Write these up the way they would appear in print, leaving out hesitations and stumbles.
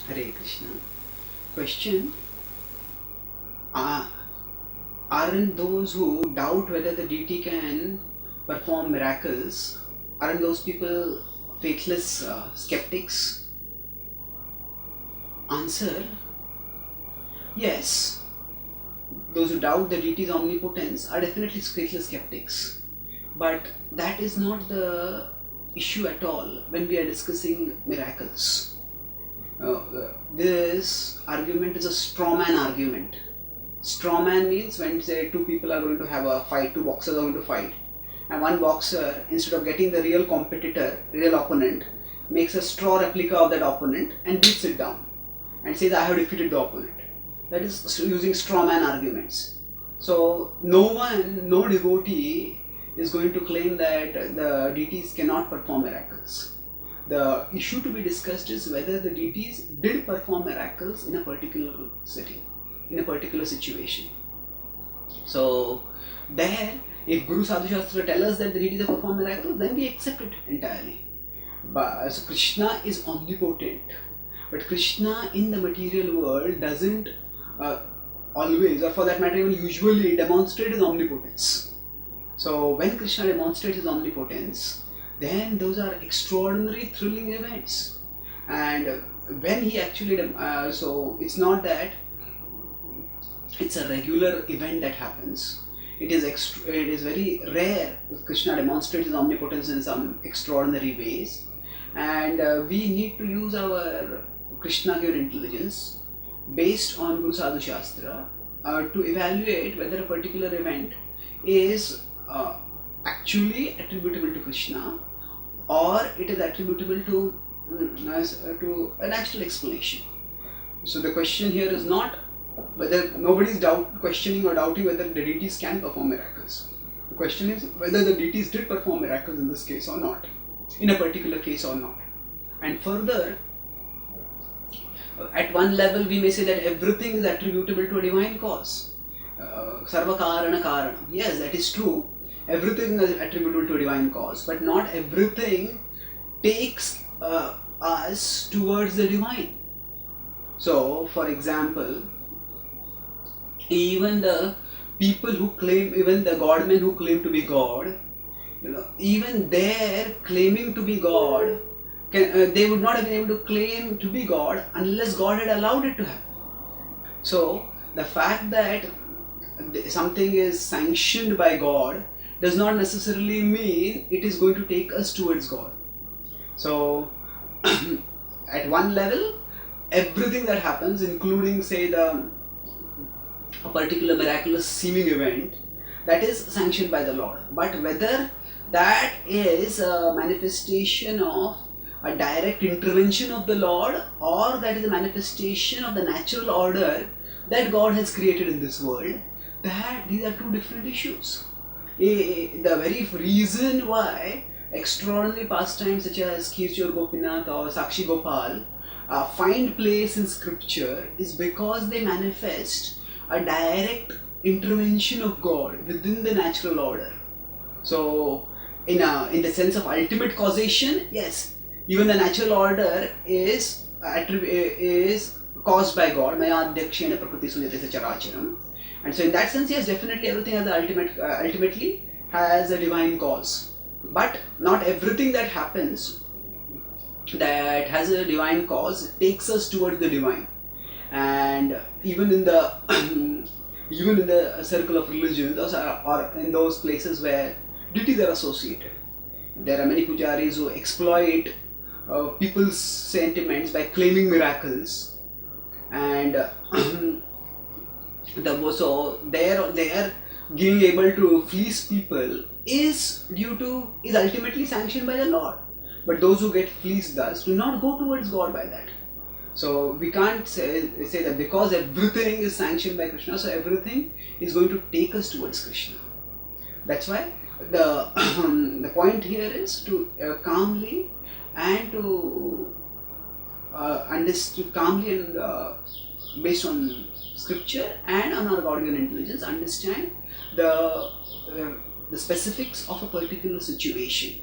Hare Krishna. Question: aren't those who doubt whether the deity can perform miracles, aren't those people faithless skeptics? Answer: yes. Those who doubt the deity's omnipotence are definitely faithless skeptics. But that is not the issue at all when we are discussing miracles. This argument is a straw man argument. Straw man means when, say, two people are going to have a fight, two boxers are going to fight, and one boxer, instead of getting the real competitor, real opponent, makes a straw replica of that opponent and beats it down and says, I have defeated the opponent. That is using straw man arguments. So no devotee is going to claim that the deities cannot perform miracles. The issue to be discussed is whether the deities did perform miracles in a particular setting, in a particular situation. So there, if Guru Sadhu Shastra tell us that the deities have performed miracles, then we accept it entirely. But so Krishna is omnipotent, but Krishna in the material world doesn't always, or for that matter even usually, demonstrate his omnipotence. So when Krishna demonstrates his omnipotence, then those are extraordinary, thrilling events. And when he actually, so it's not that it's a regular event that happens. It is very rare if Krishna demonstrates his omnipotence in some extraordinary ways. And we need to use our Krishna-given intelligence based on Guru Sadhu Shastra to evaluate whether a particular event is actually attributable to Krishna or it is attributable to a natural explanation. So the question here is not whether nobody is questioning or doubting whether the deities can perform miracles. The question is whether the deities did perform miracles in this case or not, in a particular case or not. And further, at one level we may say that everything is attributable to a divine cause. Sarva karana karana. Yes, that is true. Everything is attributable to a divine cause, but not everything takes us towards the divine. So, for example, even the people who claim, even the godmen who claim to be God, even their claiming to be God, they would not have been able to claim to be God unless God had allowed it to happen. So, the fact that something is sanctioned by God does not necessarily mean it is going to take us towards God. So, at one level, everything that happens, including, say, a particular miraculous seeming event, that is sanctioned by the Lord. But whether that is a manifestation of a direct intervention of the Lord or that is a manifestation of the natural order that God has created in this world, these are two different issues. The very reason why extraordinary pastimes such as Kirchor Gopinath or Sakshi Gopal find place in scripture is because they manifest a direct intervention of God within the natural order. So, in the sense of ultimate causation, yes, even the natural order is caused by God. Maya adhyakshena prakriti sunyate sacharacharam. And so, in that sense, yes, definitely everything has ultimately has a divine cause. But not everything that happens that has a divine cause takes us towards the divine. And even in the circle of religions or in those places where deities are associated, there are many pujaris who exploit people's sentiments by claiming miracles, and so their being able to fleece people is ultimately sanctioned by the Lord. But those who get fleeced thus do not go towards God by that. So we can't say that because everything is sanctioned by Krishna, so everything is going to take us towards Krishna. That's why the point here is to calmly and to understand calmly and based on scripture and on our God-given intelligence, understand the specifics of a particular situation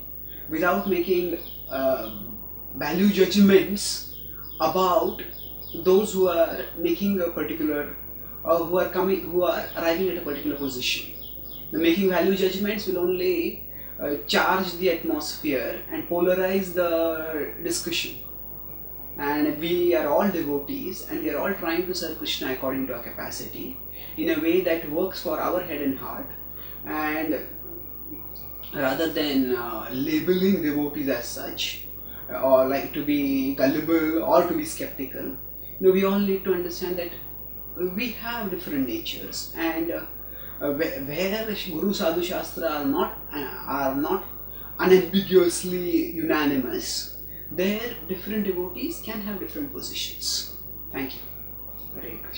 without making value judgments about those who are making a particular, or who are arriving at a particular position. The making value judgments will only charge the atmosphere and polarize the discussion. And we are all devotees and we are all trying to serve Krishna according to our capacity in a way that works for our head and heart. And rather than labeling devotees as such, or like to be gullible or to be skeptical, we all need to understand that we have different natures, and where Guru Sadhu Shastra are not unambiguously unanimous, there different devotees can have different positions. Thank you. Hare Krishna.